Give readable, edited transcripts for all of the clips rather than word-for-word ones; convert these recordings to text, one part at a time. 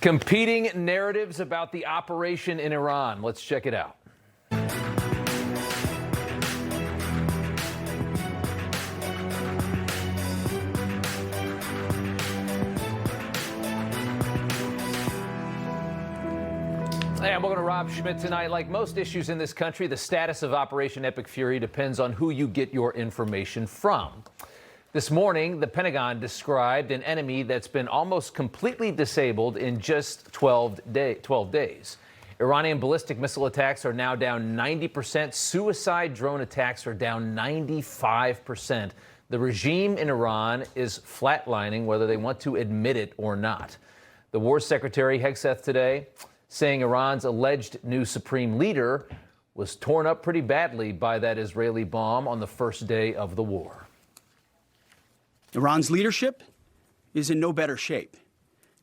Competing narratives about the operation in Iran. Let's check it out. And welcome to Rob Schmitt Tonight. Like most issues in this country, the status of Operation Epic Fury depends on who you get your information from. This morning, the Pentagon described an enemy that's been almost completely disabled in just 12 days. Iranian ballistic missile attacks are now down 90%. Suicide drone attacks are down 95%. The regime in Iran is flatlining, whether they want to admit it or not. The War Secretary Hegseth today saying Iran's alleged new supreme leader was torn up pretty badly by that Israeli bomb on the first day of the war. Iran's leadership is in no better shape.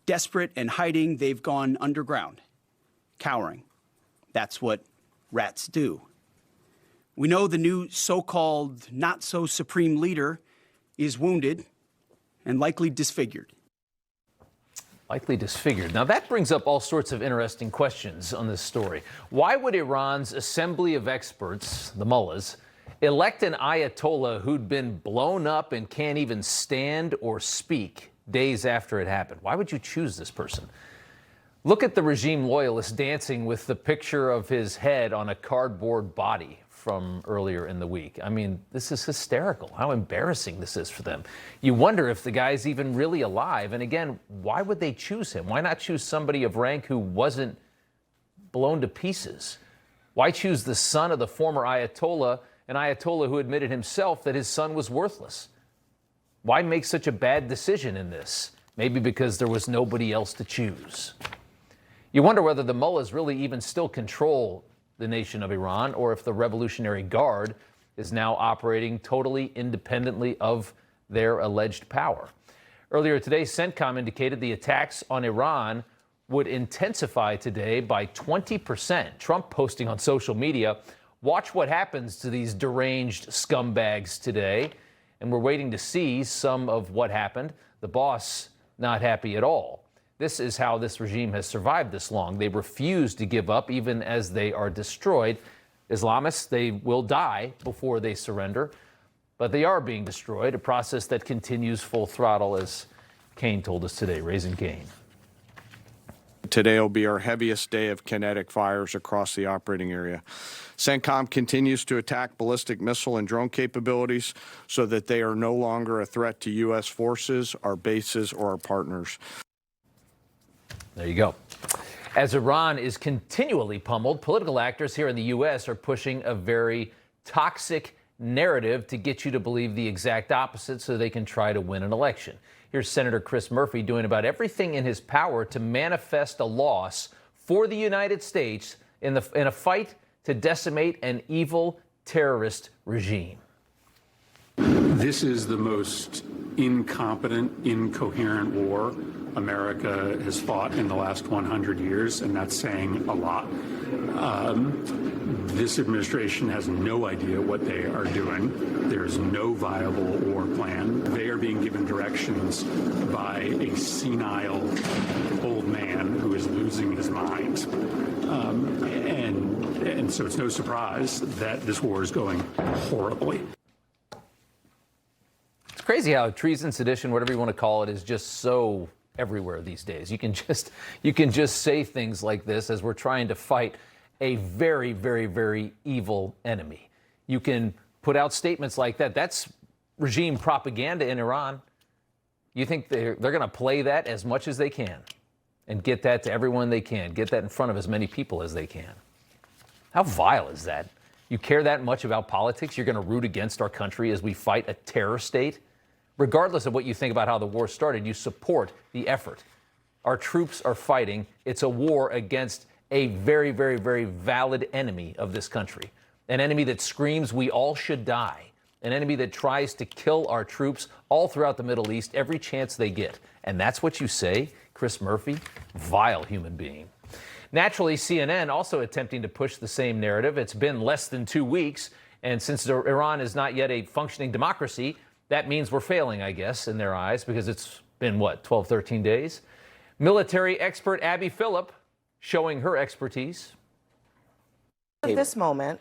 Desperate and hiding, they've gone underground, cowering. That's what rats do. We know the new so-called not-so-supreme leader is wounded and likely disfigured. Likely disfigured. Now, that brings up all sorts of interesting questions on this story. Why would Iran's Assembly of Experts, the mullahs, elect an Ayatollah who'd been blown up and can't even stand or speak days after it happened? Why would you choose this person? Look at the regime loyalist dancing with the picture of his head on a cardboard body from earlier in the week. I mean, this is hysterical. How embarrassing this is for them. You wonder if the guy's even really alive. And again, why would they choose him? Why not choose somebody of rank who wasn't blown to pieces? Why choose the son of the former Ayatollah, an Ayatollah who admitted himself that his son was worthless? Why make such a bad decision in this? Maybe because there was nobody else to choose. You wonder whether the mullahs really even still control the nation of Iran, or if the Revolutionary Guard is now operating totally independently of their alleged power. Earlier today, CENTCOM indicated the attacks on Iran would intensify today by 20%. Trump posting on social media, watch what happens to these deranged scumbags today. And we're waiting to see some of what happened. The boss not happy at all. This is how this regime has survived this long. They refuse to give up even as they are destroyed. Islamists, they will die before they surrender, but they are being destroyed, a process that continues full throttle, as Kane told us today. Raising Kane. Today will be our heaviest day of kinetic fires across the operating area. CENTCOM continues to attack ballistic missile and drone capabilities so that they are no longer a threat to U.S. forces, our bases, or our partners. There you go. As Iran is continually pummeled, political actors here in the U.S. are pushing a very toxic narrative to get you to believe the exact opposite so they can try to win an election. Here's Senator Chris Murphy doing about everything in his power to manifest a loss for the United States in a fight to decimate an evil terrorist regime. This is the most incompetent, incoherent war America has fought in the last 100 years, and that's saying a lot. This administration has no idea what they are doing. There's no viable war plan. They are being given directions by a senile old man who is losing his mind. And so it's no surprise that this war is going horribly. It's crazy how treason, sedition, whatever you want to call it, is just so everywhere these days. You can just say things like this as we're trying to fight a very, very, very evil enemy. You can put out statements like that. That's regime propaganda in Iran. You think they're going to play that as much as they can and get that to everyone they can, get that in front of as many people as they can. How vile is that? You care that much about politics? You're going to root against our country as we fight a terror state? Regardless of what you think about how the war started, you support the effort. Our troops are fighting. It's a war against a very, very, very valid enemy of this country. An enemy that screams we all should die. An enemy that tries to kill our troops all throughout the Middle East every chance they get. And that's what you say, Chris Murphy? Vile human being. Naturally, CNN also attempting to push the same narrative. It's been less than 2 weeks, and since Iran is not yet a functioning democracy, that means we're failing, I guess, in their eyes, because it's been, 12, 13 days? Military expert Abby Phillip showing her expertise. At this moment,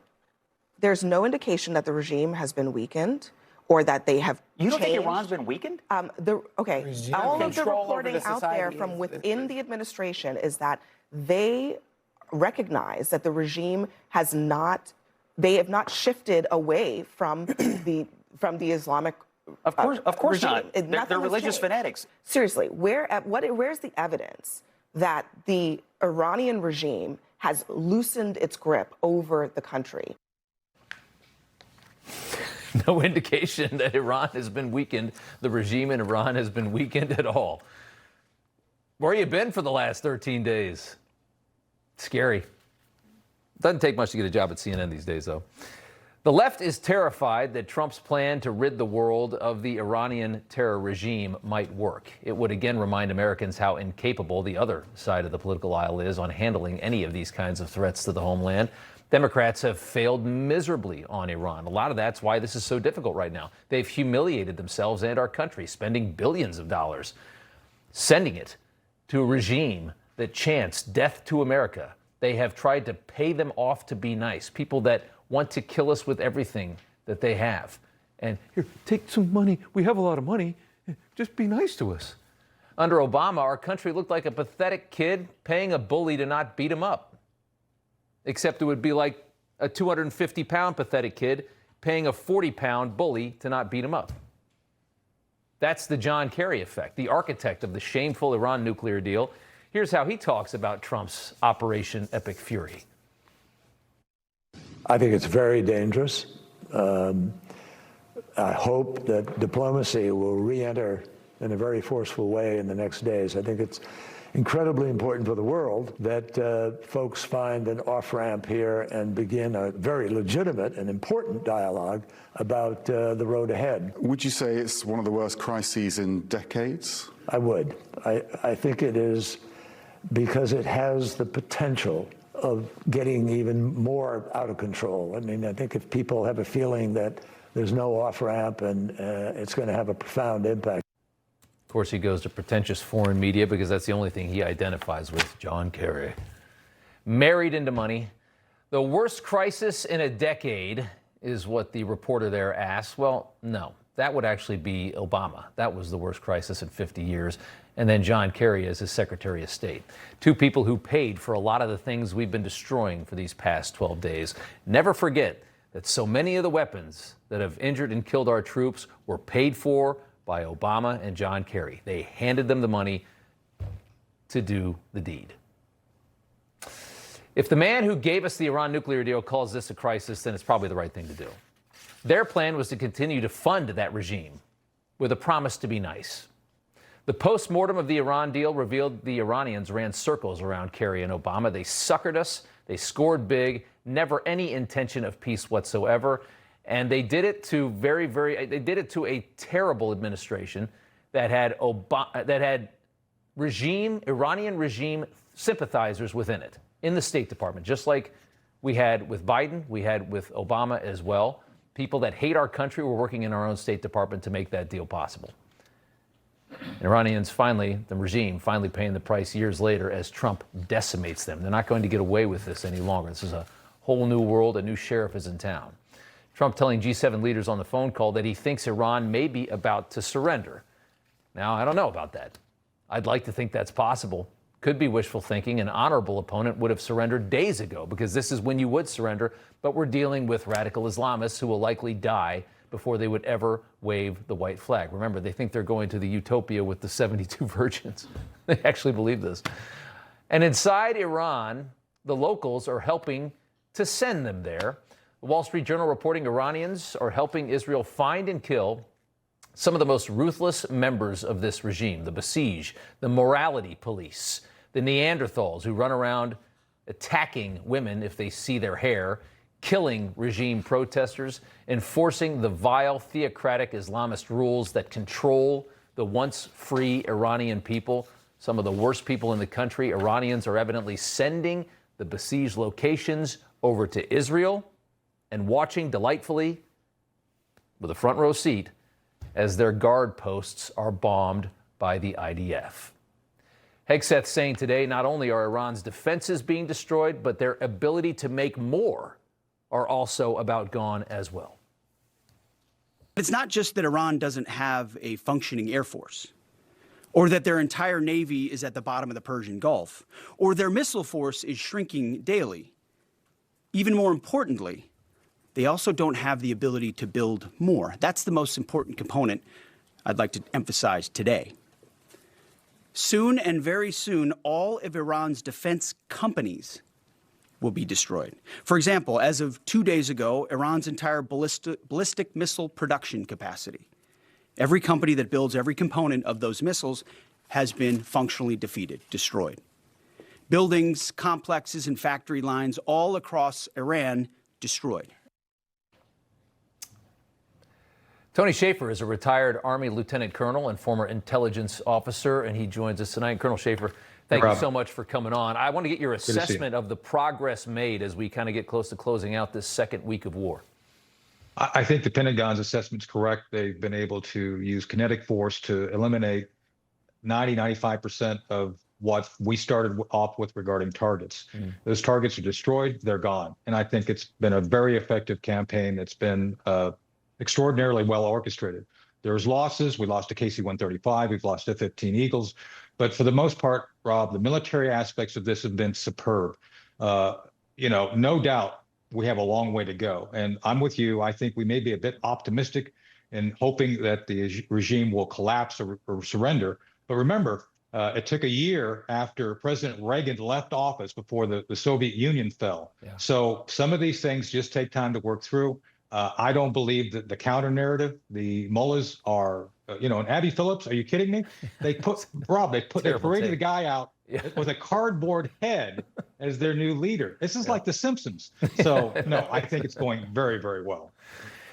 there's no indication that the regime has been weakened or that they have You don't think changed. Iran's been weakened? All of the Control over reporting the out there society from within the administration is that they recognize that the regime has not, they have not shifted away from the Islamic Of course regime. not. They're Nothing has religious changed. fanatics. Seriously, where's the evidence that the Iranian regime has loosened its grip over the country? No indication that Iran has been weakened. The regime in Iran has been weakened at all. Where you been for the last 13 days? Scary. Doesn't take much to get a job at CNN these days, though. The left is terrified that Trump's plan to rid the world of the Iranian terror regime might work. It would again remind Americans how incapable the other side of the political aisle is on handling any of these kinds of threats to the homeland. Democrats have failed miserably on Iran. A lot of that's why this is so difficult right now. They've humiliated themselves and our country, spending billions of dollars, sending it to a regime that chants death to America. They have tried to pay them off to be nice, people that want to kill us with everything that they have. And here, take some money. We have a lot of money. Just be nice to us. Under Obama, our country looked like a pathetic kid paying a bully to not beat him up. Except it would be like a 250-pound pathetic kid paying a 40-pound bully to not beat him up. That's the John Kerry effect, the architect of the shameful Iran nuclear deal. Here's how he talks about Trump's Operation Epic Fury. I think it's very dangerous. I hope that diplomacy will re-enter in a very forceful way in the next days. I think it's incredibly important for the world that folks find an off-ramp here and begin a very legitimate and important dialogue about the road ahead. Would you say it's one of the worst crises in decades? I would. I think it is because it has the potential of getting even more out of control. I mean, I think if people have a feeling that there's no off-ramp and it's going to have a profound impact. Of course, he goes to pretentious foreign media because that's the only thing he identifies with, John Kerry. Married into money. The worst crisis in a decade is what the reporter there asked. Well, no, that would actually be Obama. That was the worst crisis in 50 years. And then John Kerry as his Secretary of State. Two people who paid for a lot of the things we've been destroying for these past 12 days. Never forget that so many of the weapons that have injured and killed our troops were paid for by Obama and John Kerry. They handed them the money to do the deed. If the man who gave us the Iran nuclear deal calls this a crisis, then it's probably the right thing to do. Their plan was to continue to fund that regime with a promise to be nice. The post-mortem of the Iran deal revealed the Iranians ran circles around Kerry and Obama. They suckered us. They scored big. Never any intention of peace whatsoever. And they did it to they did it to a terrible administration that had Iranian regime sympathizers within it, in the State Department, just like we had with Biden, we had with Obama as well. People that hate our country were working in our own State Department to make that deal possible. And Iranians finally, the regime, finally paying the price years later as Trump decimates them. They're not going to get away with this any longer. This is a whole new world. A new sheriff is in town. Trump telling G7 leaders on the phone call that he thinks Iran may be about to surrender. Now, I don't know about that. I'd like to think that's possible. Could be wishful thinking. An honorable opponent would have surrendered days ago because this is when you would surrender. But we're dealing with radical Islamists who will likely die before they would ever wave the white flag. Remember, they think they're going to the utopia with the 72 virgins. They actually believe this. And inside Iran, the locals are helping to send them there. The Wall Street Journal reporting Iranians are helping Israel find and kill some of the most ruthless members of this regime, the Basij, the morality police, the Neanderthals who run around attacking women if they see their hair, killing regime protesters, enforcing the vile theocratic Islamist rules that control the once free Iranian people. Some of the worst people in the country. Iranians are evidently sending the Basij locations over to Israel and watching delightfully with a front row seat as their guard posts are bombed by the IDF. Hegseth saying today not only are Iran's defenses being destroyed, but their ability to make more are also about gone as well. It's not just that Iran doesn't have a functioning Air Force, or that their entire Navy is at the bottom of the Persian Gulf, or their missile force is shrinking daily. Even more importantly, they also don't have the ability to build more. That's the most important component I'd like to emphasize today. Soon and very soon, all of Iran's defense companies will be destroyed. For example, as of 2 days ago, Iran's entire ballistic missile production capacity, every company that builds every component of those missiles, has been functionally defeated, destroyed. Buildings, complexes, and factory lines all across Iran destroyed. Tony Shaffer is a retired Army lieutenant colonel and former intelligence officer, and he joins us tonight. Colonel Shaffer, thank you so much for coming on. I want to get your assessment of the progress made as we kind of get close to closing out this second week of war. I think the Pentagon's assessment is correct. They've been able to use kinetic force to eliminate 95% of what we started off with regarding targets. Those targets are destroyed, they're gone. And I think it's been a very effective campaign. It's been extraordinarily well orchestrated. There's losses. We lost a KC-135. We've lost F-15 Eagles. But for the most part, Rob, the military aspects of this have been superb. No doubt we have a long way to go. And I'm with you. I think we may be a bit optimistic in hoping that the regime will collapse or surrender. But remember, it took a year after President Reagan left office before the Soviet Union fell. Yeah. So some of these things just take time to work through. I don't believe that the counter narrative, the mullahs are, and Abby Phillips, are you kidding me? They paraded a guy out with a cardboard head as their new leader. This is like The Simpsons. So no, I think it's going very, very well.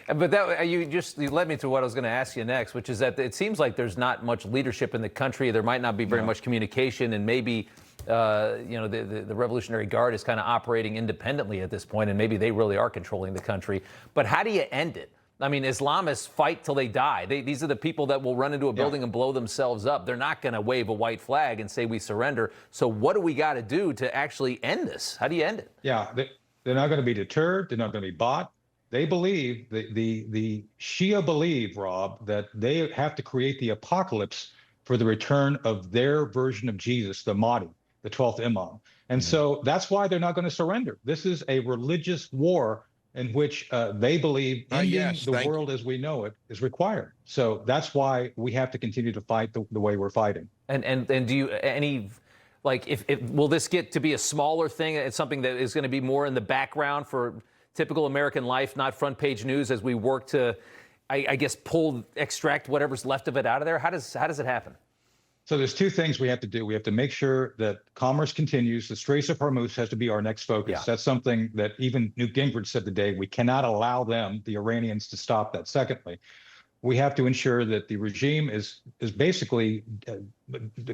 But that you led me to what I was going to ask you next, which is that it seems like there's not much leadership in the country. There might not be very much communication, and maybe the Revolutionary Guard is kind of operating independently at this point, and maybe they really are controlling the country. But how do you end it? I mean, Islamists fight till they die. These are the people that will run into a building and blow themselves up. They're not going to wave a white flag and say we surrender. So what do we got to do to actually end this? How do you end it? Yeah, they're not going to be deterred. They're not going to be bought. They believe, the Shia believe, Rob, that they have to create the apocalypse for the return of their version of Jesus, the Mahdi, the 12th Imam. And so that's why they're not going to surrender. This is a religious war in which they believe ending the world as we know it is required. So that's why we have to continue to fight the way we're fighting. And do you will this get to be a smaller thing? It's something that is going to be more in the background for typical American life, not front page news, as we work to, I guess, extract whatever's left of it out of there? How does it happen? So there's two things we have to do. We have to make sure that commerce continues. The Straits of Hormuz has to be our next focus. Yeah. That's something that even Newt Gingrich said today. We cannot allow them, the Iranians, to stop that. Secondly, we have to ensure that the regime is basically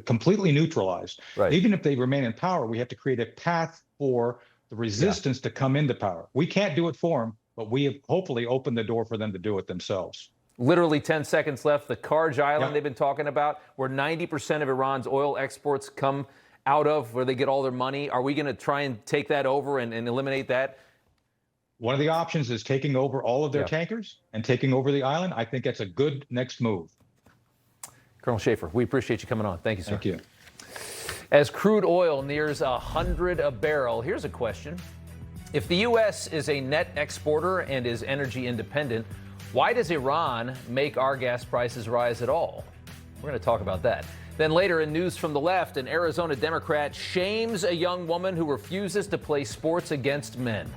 completely neutralized. Right. Even if they remain in power, we have to create a path for the resistance to come into power. We can't do it for them, but we have hopefully opened the door for them to do it themselves. Literally 10 seconds left. The Kharg Island they've been talking about, where 90% of Iran's oil exports come out of, where they get all their money. Are we going to try and take that over and eliminate that? One of the options is taking over all of their tankers and taking over the island. I think that's a good next move. Colonel Shaffer, we appreciate you coming on. Thank you, sir. Thank you. As crude oil nears $100 a barrel, here's a question. If the U.S. is a net exporter and is energy independent, why does Iran make our gas prices rise at all? We're going to talk about that. Then later in News from the Left, an Arizona Democrat shames a young woman who refuses to play sports against men.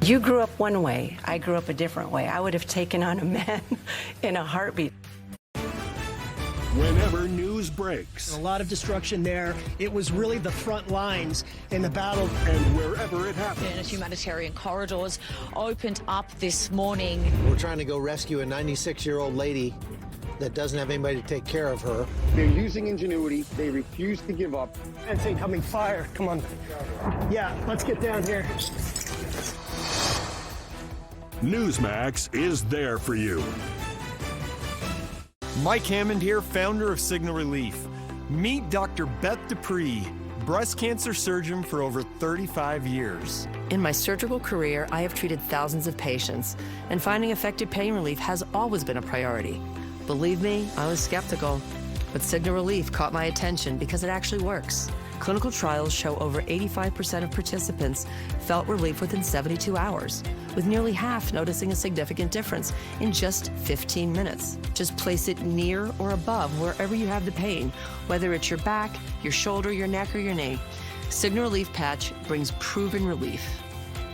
You grew up one way. I grew up a different way. I would have taken on a man in a heartbeat. Whenever news breaks. A lot of destruction there. It was really the front lines in the battle. And wherever it happened. And humanitarian corridors opened up this morning. We're trying to go rescue a 96-year-old lady that doesn't have anybody to take care of her. They're using ingenuity. They refuse to give up. That's incoming fire. Come on. Yeah, let's get down here. Newsmax is there for you. Mike Hammond here, founder of Signal Relief. Meet Dr. Beth Dupree, breast cancer surgeon for over 35 years. In my surgical career, I have treated thousands of patients, and finding effective pain relief has always been a priority. Believe me, I was skeptical, but Cigna Relief caught my attention because it actually works. Clinical trials show over 85% of participants felt relief within 72 hours, with nearly half noticing a significant difference in just 15 minutes. Just place it near or above wherever you have the pain, whether it's your back, your shoulder, your neck, or your knee. Cigna Relief Patch brings proven relief.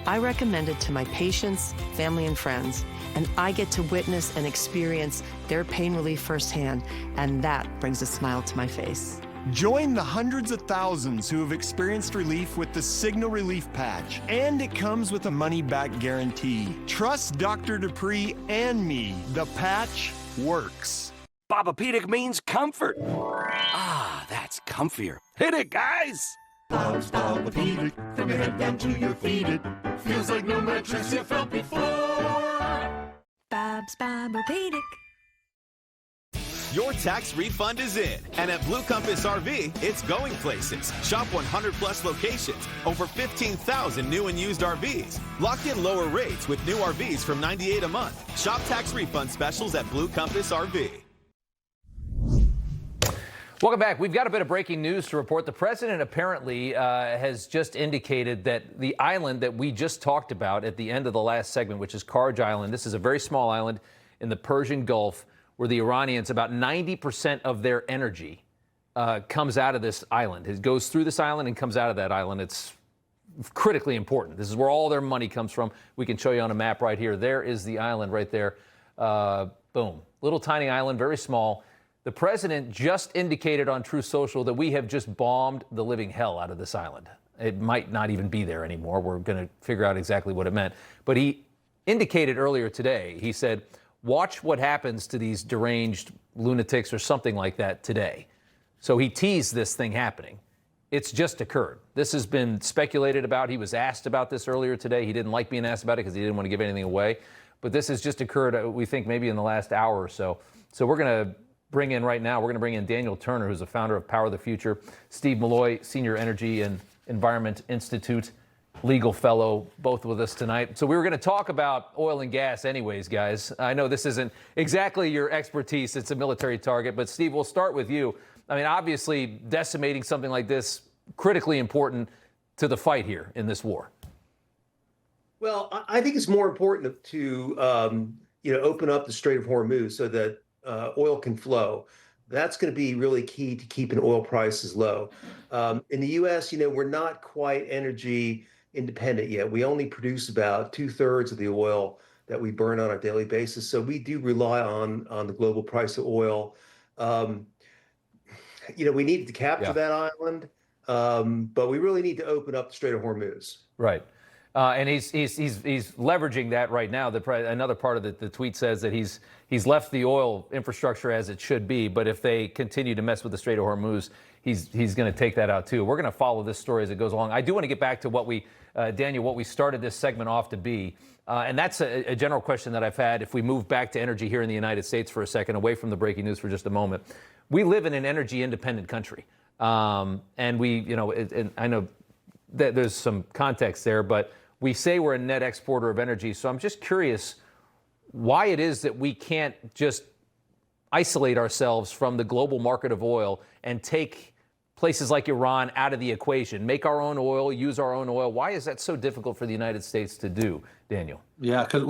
I recommend it to my patients, family, and friends, and I get to witness and experience their pain relief firsthand, and that brings a smile to my face. Join the hundreds of thousands who have experienced relief with the Cigna Relief Patch, and it comes with a money-back guarantee. Trust Dr. Dupree and me. The patch works. Bobapedic means comfort. Ah, that's comfier. Hit it, guys! Bob's Bobapedic, from your head down to your feet. It feels like no mattress you felt before. Bob's Bobapedic. Your tax refund is in, and at Blue Compass RV, it's going places. Shop 100+ locations, over 15,000 new and used RVs. Lock in lower rates with new RVs from $98 a month. Shop tax refund specials at Blue Compass RV. Welcome back. We've got a bit of breaking news to report. The president apparently has just indicated that the island that we just talked about at the end of the last segment, which is Kharg Island, this is a very small island in the Persian Gulf, where the Iranians, about 90% of their energy comes out of this island. It goes through this island and comes out of that island. It's critically important. This is where all their money comes from. We can show you on a map right here. There is the island right there. Boom. Little tiny island, very small. The president just indicated on Truth Social that we have just bombed the living hell out of this island. It might not even be there anymore. We're going to figure out exactly what it meant. But he indicated earlier today, he said, watch what happens to these deranged lunatics or something like that today. So he teased this thing happening. It's just occurred. This has been speculated about. He was asked about this earlier today. He didn't like being asked about it because he didn't want to give anything away. But this has just occurred, we think, maybe in the last hour or so. So we're going to bring in right now, we're going to bring in Daniel Turner, who's the founder of Power of the Future, Steve Milloy, Senior Energy and Environment Institute legal fellow, both with us tonight. So we were going to talk about oil and gas anyways, guys. I know this isn't exactly your expertise. It's a military target. But, Steve, we'll start with you. I mean, obviously, decimating something like this, critically important to the fight here in this war. Well, I think it's more important to open up the Strait of Hormuz so that oil can flow. That's going to be really key to keeping oil prices low. In the U.S., we're not quite energy independent yet. We only produce about 2/3 of the oil that we burn on a daily basis. So we do rely on the global price of oil. We needed to capture that island, but we really need to open up the Strait of Hormuz. Right. And he's leveraging that right now. Another part of the tweet says that he's left the oil infrastructure as it should be, but if they continue to mess with the Strait of Hormuz, he's going to take that out too. We're going to follow this story as it goes along. I do want to get back to what we, Daniel, what we started this segment off to be, and that's a general question that I've had. If we move back to energy here in the United States for a second, away from the breaking news for just a moment, we live in an energy independent country, and we, and I know that there's some context there, but we say we're a net exporter of energy. So I'm just curious why it is that we can't just isolate ourselves from the global market of oil and take places like Iran out of the equation, make our own oil, use our own oil. Why is that so difficult for the United States to do, Daniel? Yeah, because,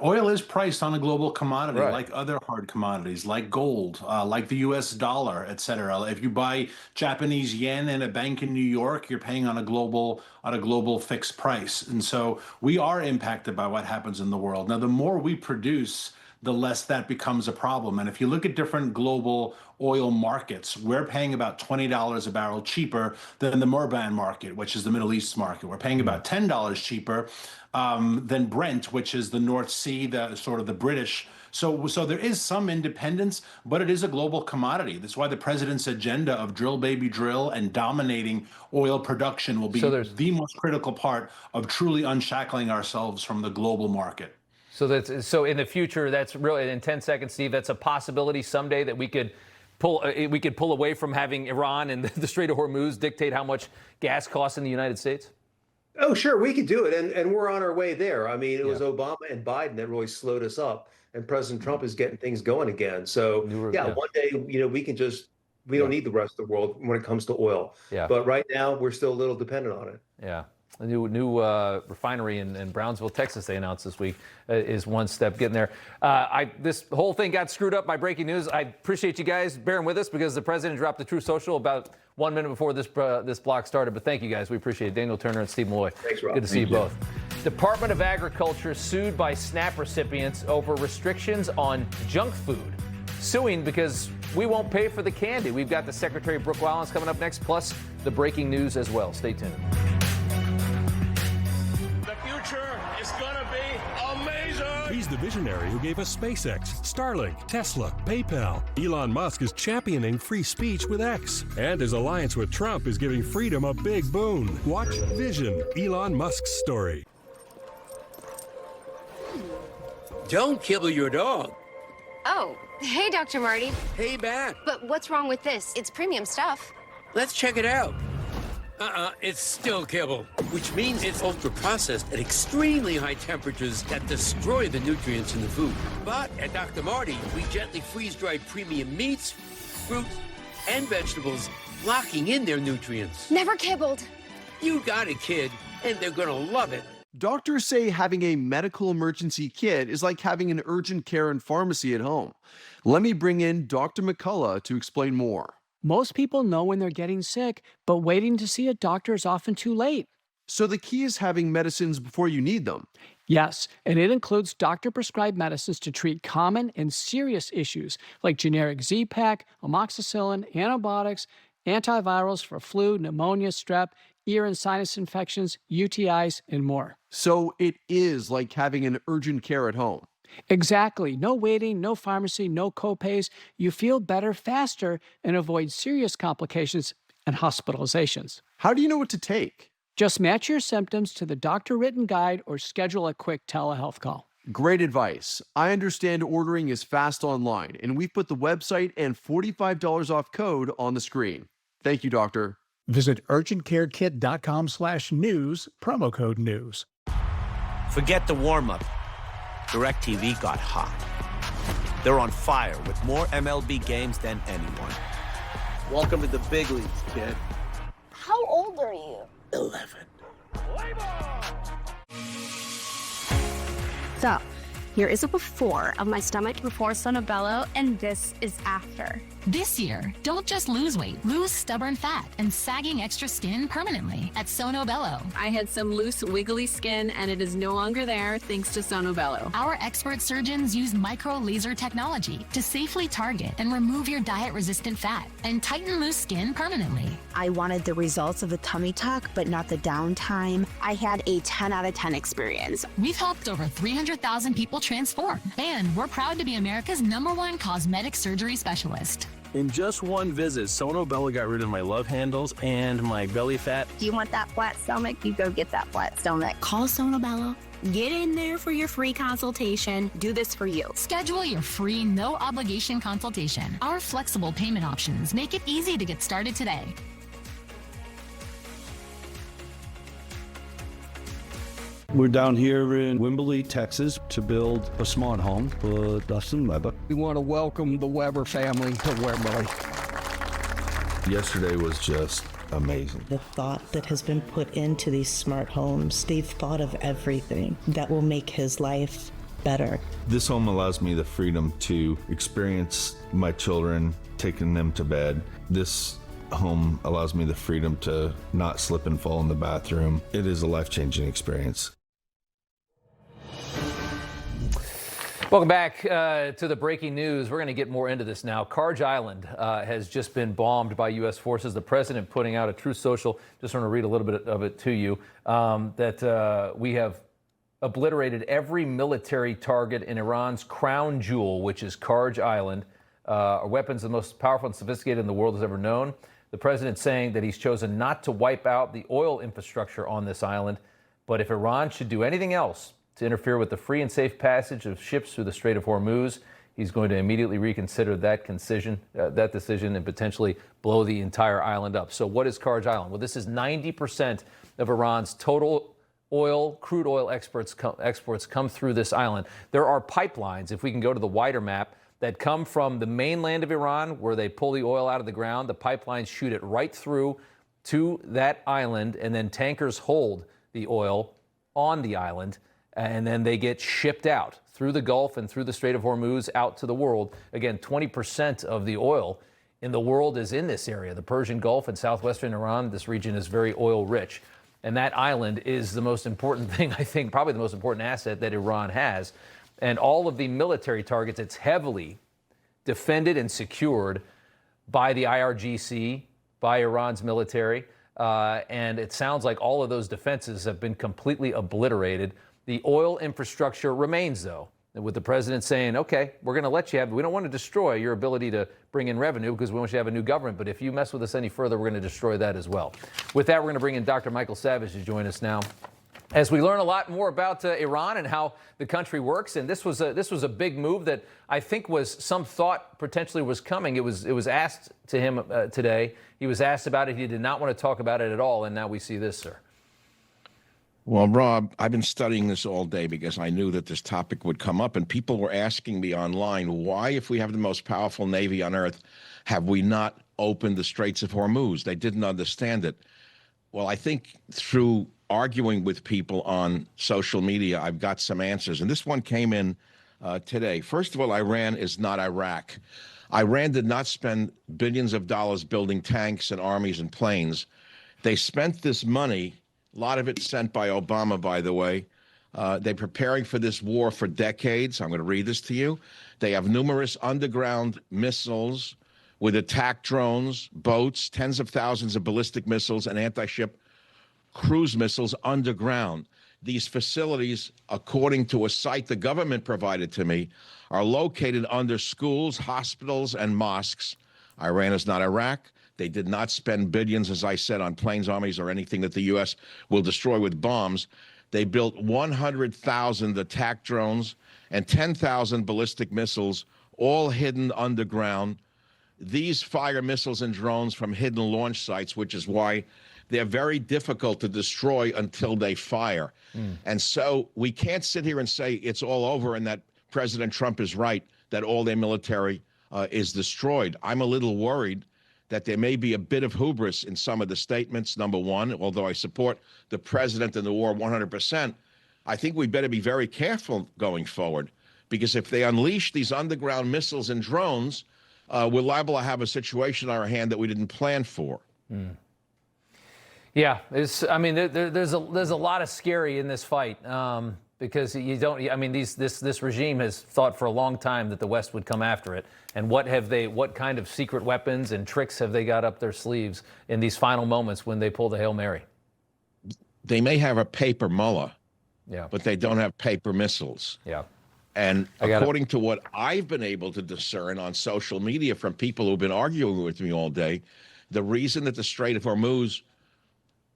oil is priced on a global commodity, Right. like other hard commodities, like gold, like the U.S. dollar, et cetera. If you buy Japanese yen in a bank in New York, you're paying on a global fixed price. And so we are impacted by what happens in the world. Now, the more we produce, the less that becomes a problem. And if you look at different global oil markets, we're paying about $20 a barrel cheaper than the Murban market, which is the Middle East market. We're paying about $10 cheaper than Brent, which is the North Sea, the sort of the British. So there is some independence, but it is a global commodity. That's why the president's agenda of drill, baby, drill and dominating oil production will be the most critical part of truly unshackling ourselves from the global market. So in the future, that's really, in 10 seconds, Steve, that's a possibility someday that we could pull away from having Iran and the Strait of Hormuz dictate how much gas costs in the United States? Oh, sure, we could do it, and we're on our way there. I mean, it was Obama and Biden that really slowed us up, and President Trump is getting things going again. So, one day, we can we don't need the rest of the world when it comes to oil. Yeah. But right now, we're still a little dependent on it. Yeah. A new refinery in Brownsville, Texas, they announced this week, is one step getting there. This whole thing got screwed up by breaking news. I appreciate you guys bearing with us because the president dropped the Truth Social about 1 minute before this block started. But thank you guys. We appreciate it. Daniel Turner and Steve Milloy. Thanks, Rob. Good to see you both. Department of Agriculture sued by SNAP recipients over restrictions on junk food. Suing because we won't pay for the candy. We've got the Secretary Brooke Rollins coming up next, plus the breaking news as well. Stay tuned. It's gonna be amazing! He's the visionary who gave us SpaceX, Starlink, Tesla, PayPal. Elon Musk is championing free speech with X. And his alliance with Trump is giving freedom a big boon. Watch Vision, Elon Musk's story. Don't kibble your dog. Oh, hey, Dr. Marty. Hey, Bat. But what's wrong with this? It's premium stuff. Let's check it out. It's still kibble, which means it's ultra-processed at extremely high temperatures that destroy the nutrients in the food. But at Dr. Marty, we gently freeze-dried premium meats, fruit, and vegetables, locking in their nutrients. Never kibbled. You got it, kid, and they're gonna love it. Doctors say having a medical emergency kit is like having an urgent care and pharmacy at home. Let me bring in Dr. McCullough to explain more. Most people know when they're getting sick, but waiting to see a doctor is often too late. So the key is having medicines before you need them. Yes, and it includes doctor-prescribed medicines to treat common and serious issues like generic Z-Pak, amoxicillin, antibiotics, antivirals for flu, pneumonia, strep, ear and sinus infections, UTIs, and more. So it is like having an urgent care at home. Exactly. No waiting, no pharmacy, no copays. You feel better faster and avoid serious complications and hospitalizations. How do you know what to take? Just match your symptoms to the doctor-written guide or schedule a quick telehealth call. Great advice. I understand ordering is fast online, and we've put the website and $45 off code on the screen. Thank you, doctor. Visit urgentcarekit.com/news, promo code news. Forget the warm-up. DirecTV got hot. They're on fire with more MLB games than anyone. Welcome to the big leagues, kid. How old are you? 11. So, here is a before of my stomach before Sonobello, and this is after. This year, don't just lose weight, lose stubborn fat and sagging extra skin permanently at Sonobello. I had some loose, wiggly skin, and it is no longer there thanks to Sonobello. Our expert surgeons use micro laser technology to safely target and remove your diet-resistant fat and tighten loose skin permanently. I wanted the results of the tummy tuck, but not the downtime. I had a 10 out of 10 experience. We've helped over 300,000 people transform, and we're proud to be America's #1 cosmetic surgery specialist. In just one visit, Sonobello got rid of my love handles and my belly fat. Do you want that flat stomach? You go get that flat stomach. Call Sonobello. Get in there for your free consultation. Do this for you. Schedule your free, no-obligation consultation. Our flexible payment options make it easy to get started today. We're down here in Wimberley, Texas, to build a smart home for Dustin Weber. We want to welcome the Weber family to Wimberley. Yesterday was just amazing. The thought that has been put into these smart homes, they've thought of everything that will make his life better. This home allows me the freedom to experience my children, taking them to bed. This home allows me the freedom to not slip and fall in the bathroom. It is a life-changing experience. Welcome back to the breaking news. We're going to get more into this now. Kharg Island has just been bombed by U.S. forces. The president putting out a Truth Social. Just want to read a little bit of it to you. That we have obliterated every military target in Iran's crown jewel, which is Kharg Island. Our weapons, the most powerful and sophisticated in the world has ever known. The president saying that he's chosen not to wipe out the oil infrastructure on this island. But if Iran should do anything else to interfere with the free and safe passage of ships through the Strait of Hormuz, he's going to immediately reconsider that decision and potentially blow the entire island up. So what is Kharg Island? Well, this is 90% of Iran's total crude oil exports come through this island. There are pipelines, if we can go to the wider map, that come from the mainland of Iran, where they pull the oil out of the ground. The pipelines shoot it right through to that island, and then tankers hold the oil on the island, and then they get shipped out through the Gulf and through the Strait of Hormuz out to the world. Again, 20% of the oil in the world is in this area, the Persian Gulf and southwestern Iran. This region is very oil rich. And that island is the most important thing, I think, probably the most important asset that Iran has. And all of the military targets, it's heavily defended and secured by the IRGC, by Iran's military. And it sounds like all of those defenses have been completely obliterated. The oil infrastructure remains, though, with the president saying, OK, we're going to let you have it. We don't want to destroy your ability to bring in revenue because we want you to have a new government. But if you mess with us any further, we're going to destroy that as well. With that, we're going to bring in Dr. Michael Savage to join us now, as we learn a lot more about Iran and how the country works. And this was a big move that I think was some thought potentially was coming. It was asked to him today. He was asked about it. He did not want to talk about it at all. And now we see this, sir. Well, Rob, I've been studying this all day because I knew that this topic would come up. And people were asking me online, why, if we have the most powerful Navy on earth, have we not opened the Straits of Hormuz? They didn't understand it. Well, I think through arguing with people on social media, I've got some answers. And this one came in today. First of all, Iran is not Iraq. Iran did not spend billions of dollars building tanks and armies and planes. They spent this money, a lot of it sent by Obama, by the way. They're preparing for this war for decades. I'm going to read this to you. They have numerous underground missiles with attack drones, boats, tens of thousands of ballistic missiles, and anti-ship cruise missiles underground. These facilities, according to a site the government provided to me, are located under schools, hospitals, and mosques. Iran is not Iraq. They did not spend billions, as I said, on planes, armies, or anything that the U.S. will destroy with bombs. They built 100,000 attack drones and 10,000 ballistic missiles, all hidden underground. These fire missiles and drones from hidden launch sites, which is why they're very difficult to destroy until they fire. And so we can't sit here and say it's all over and that President Trump is right, that all their military is destroyed. I'm a little worried that there may be a bit of hubris in some of the statements, number one. Although I support the president and the war 100%, I think we better be very careful going forward, because if they unleash these underground missiles and drones, we're liable to have a situation on our hand that we didn't plan for. Yeah, there's a lot of scary in this fight, because you don't. I mean, this regime has thought for a long time that the West would come after it. And what kind of secret weapons and tricks have they got up their sleeves in these final moments when they pull the Hail Mary? They may have a paper mullah, yeah, but they don't have paper missiles. Yeah. And according to what I've been able to discern on social media from people who've been arguing with me all day, the reason that the Strait of Hormuz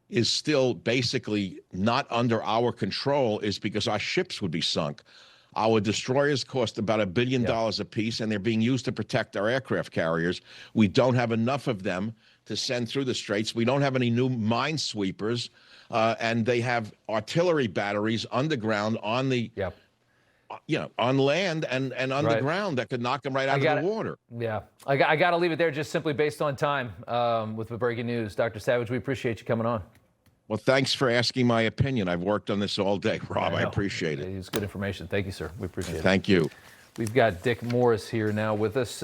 is still basically not under our control is because our ships would be sunk. Our destroyers cost about $1 billion a piece, and they're being used to protect our aircraft carriers. We don't have enough of them to send through the straits. We don't have any new minesweepers, and they have artillery batteries underground on the, on land and underground that could knock them right out of the water. Yeah, I got to leave it there just simply based on time with the breaking news. Dr. Savage, we appreciate you coming on. Well, thanks for asking my opinion. I've worked on this all day, Rob. I appreciate it. It's good information. Thank you, sir. We appreciate it. Thank you. We've got Dick Morris here now with us.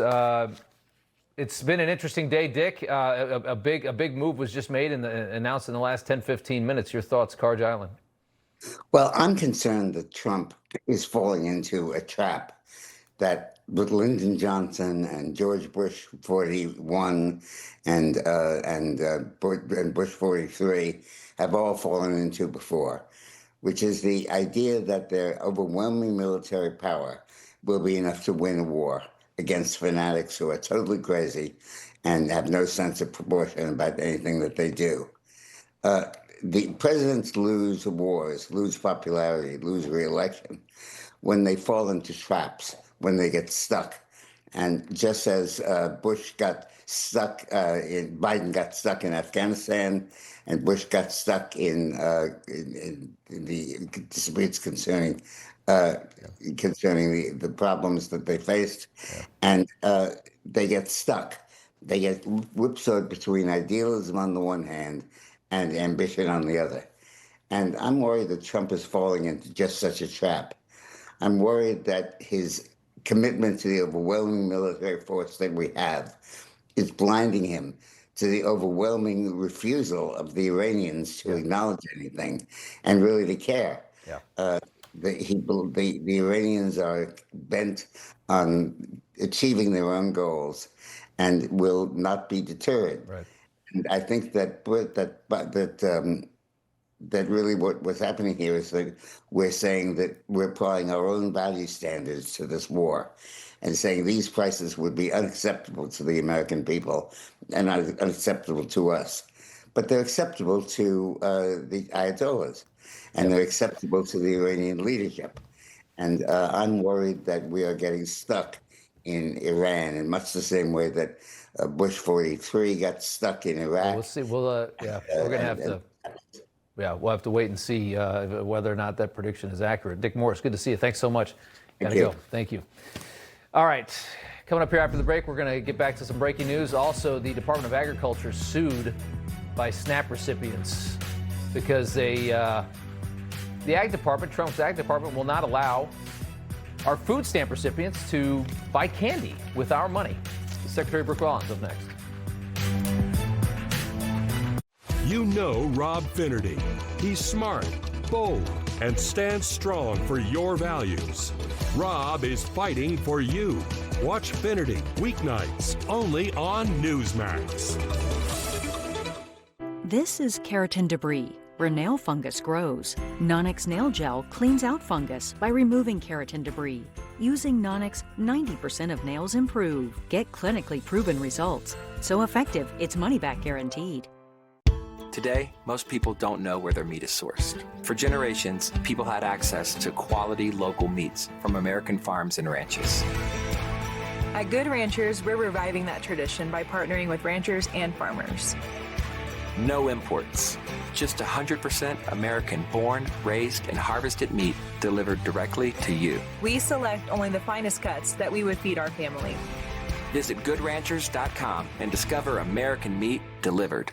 It's been an interesting day, Dick. A big move was just made and announced in the last 10, 15 minutes. Your thoughts, Kharg Island? Well, I'm concerned that Trump is falling into a trap that with Lyndon Johnson and George Bush 41 and Bush 43 have all fallen into before, which is the idea that their overwhelming military power will be enough to win a war against fanatics who are totally crazy and have no sense of proportion about anything that they do. The presidents lose wars, lose popularity, lose re-election when they fall into traps, when they get stuck. And just as Bush got stuck Biden got stuck in Afghanistan, and Bush got stuck in the disputes concerning the problems that they faced, and they get stuck. They get whipsawed between idealism on the one hand and ambition on the other. And I'm worried that Trump is falling into just such a trap. I'm worried that his commitment to the overwhelming military force that we have is blinding him to the overwhelming refusal of the Iranians to acknowledge anything and really to care. The Iranians are bent on achieving their own goals and will not be deterred. Right. And I think that really what's happening here is that we're saying that we're applying our own value standards to this war and saying these prices would be unacceptable to the American people and unacceptable to us. But they're acceptable to the Ayatollahs, and they're acceptable to the Iranian leadership. And I'm worried that we are getting stuck in Iran in much the same way that Bush 43 got stuck in Iraq. We'll see. We're going to have to. Yeah, we'll have to wait and see whether or not that prediction is accurate. Dick Morris, good to see you. Thanks so much. Gotta go. Thank you. All right. Coming up here after the break, we're going to get back to some breaking news. Also, the Department of Agriculture sued by SNAP recipients because the Ag Department, Trump's Ag Department, will not allow our food stamp recipients to buy candy with our money. Secretary Brooke Rollins up next. You know Rob Finnerty. He's smart, bold, and stands strong for your values. Rob is fighting for you. Watch Finnerty weeknights only on Newsmax. This is keratin debris, where nail fungus grows. Nonix Nail Gel cleans out fungus by removing keratin debris. Using Nonix, 90% of nails improve. Get clinically proven results. So effective, it's money-back guaranteed. Today, most people don't know where their meat is sourced. For generations, people had access to quality local meats from American farms and ranches. At Good Ranchers, we're reviving that tradition by partnering with ranchers and farmers. No imports. Just 100% American-born, raised, and harvested meat delivered directly to you. We select only the finest cuts that we would feed our family. Visit goodranchers.com and discover American meat delivered.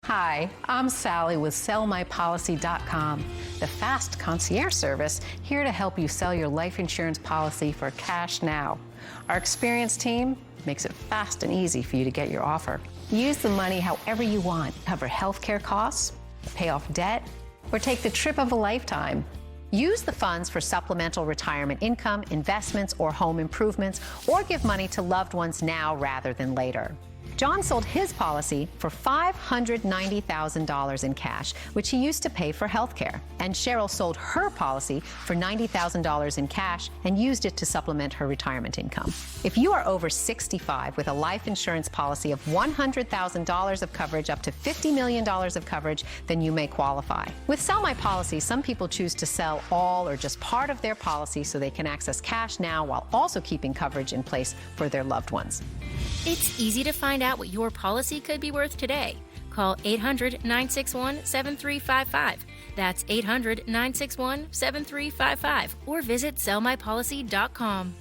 Hi, I'm Sally with sellmypolicy.com, the fast concierge service here to help you sell your life insurance policy for cash now. Our experienced team makes it fast and easy for you to get your offer. Use the money however you want. Cover healthcare costs, pay off debt, or take the trip of a lifetime. Use the funds for supplemental retirement income, investments, or home improvements, or give money to loved ones now rather than later. John sold his policy for $590,000 in cash, which he used to pay for health care. And Cheryl sold her policy for $90,000 in cash and used it to supplement her retirement income. If you are over 65 with a life insurance policy of $100,000 of coverage up to $50 million of coverage, then you may qualify. With Sell My Policy, some people choose to sell all or just part of their policy so they can access cash now while also keeping coverage in place for their loved ones. It's easy to find out what your policy could be worth today. Call 800-961-7355. That's 800-961-7355. Or visit sellmypolicy.com.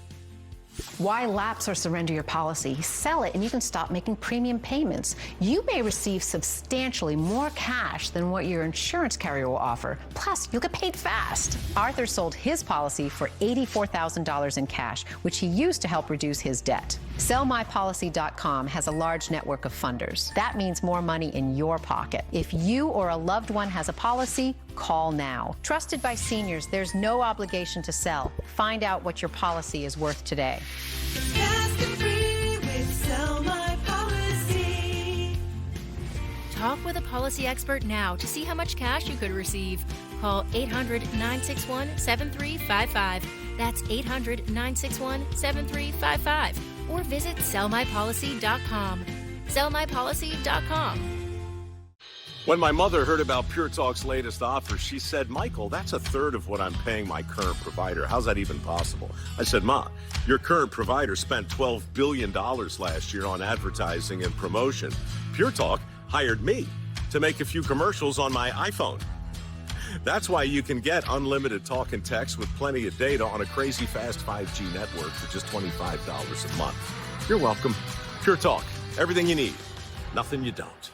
Why lapse or surrender your policy? Sell it and you can stop making premium payments. You may receive substantially more cash than what your insurance carrier will offer. Plus, you'll get paid fast. Arthur sold his policy for $84,000 in cash, which he used to help reduce his debt. SellMyPolicy.com has a large network of funders. That means more money in your pocket. If you or a loved one has a policy, call now. Trusted by seniors, there's no obligation to sell. Find out what your policy is worth today. Talk with a policy expert now to see how much cash you could receive. Call 800-961-7355. That's 800-961-7355. Or visit sellmypolicy.com. Sellmypolicy.com. When my mother heard about Pure Talk's latest offer, she said, Michael, that's a third of what I'm paying my current provider. How's that even possible? I said, Ma, your current provider spent $12 billion last year on advertising and promotion. Pure Talk hired me to make a few commercials on my iPhone. That's why you can get unlimited talk and text with plenty of data on a crazy fast 5G network for just $25 a month. You're welcome. Pure Talk, everything you need, nothing you don't.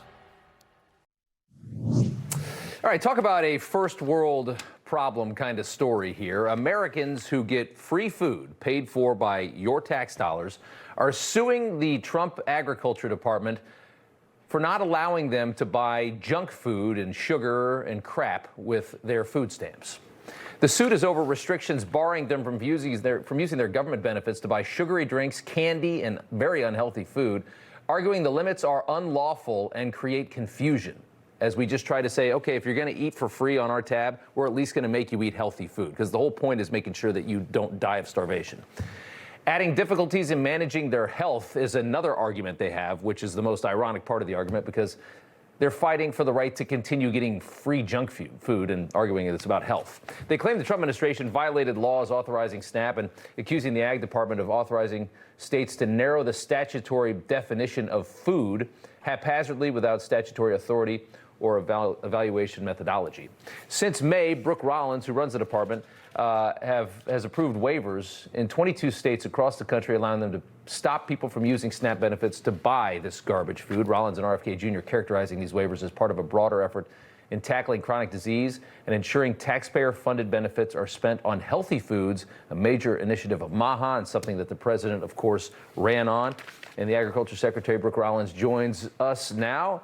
All right, talk about a first world problem kind of story here. Americans who get free food paid for by your tax dollars are suing the Trump Agriculture Department for not allowing them to buy junk food and sugar and crap with their food stamps. The suit is over restrictions barring them from using their government benefits to buy sugary drinks, candy, and very unhealthy food, arguing the limits are unlawful and create confusion. As we just try to say, okay, if you're going to eat for free on our tab, we're at least going to make you eat healthy food, because the whole point is making sure that you don't die of starvation. Adding difficulties in managing their health is another argument they have, which is the most ironic part of the argument, because they're fighting for the right to continue getting free junk food and arguing it's about health. They claim the Trump administration violated laws authorizing SNAP and accusing the Ag Department of authorizing states to narrow the statutory definition of food haphazardly without statutory authority or evaluation methodology. Since May, Brooke Rollins, who runs the department, has approved waivers in 22 states across the country, allowing them to stop people from using SNAP benefits to buy this garbage food. Rollins and RFK Jr. characterizing these waivers as part of a broader effort in tackling chronic disease and ensuring taxpayer-funded benefits are spent on healthy foods, a major initiative of MAHA and something that the president, of course, ran on. And the Agriculture Secretary, Brooke Rollins, joins us now.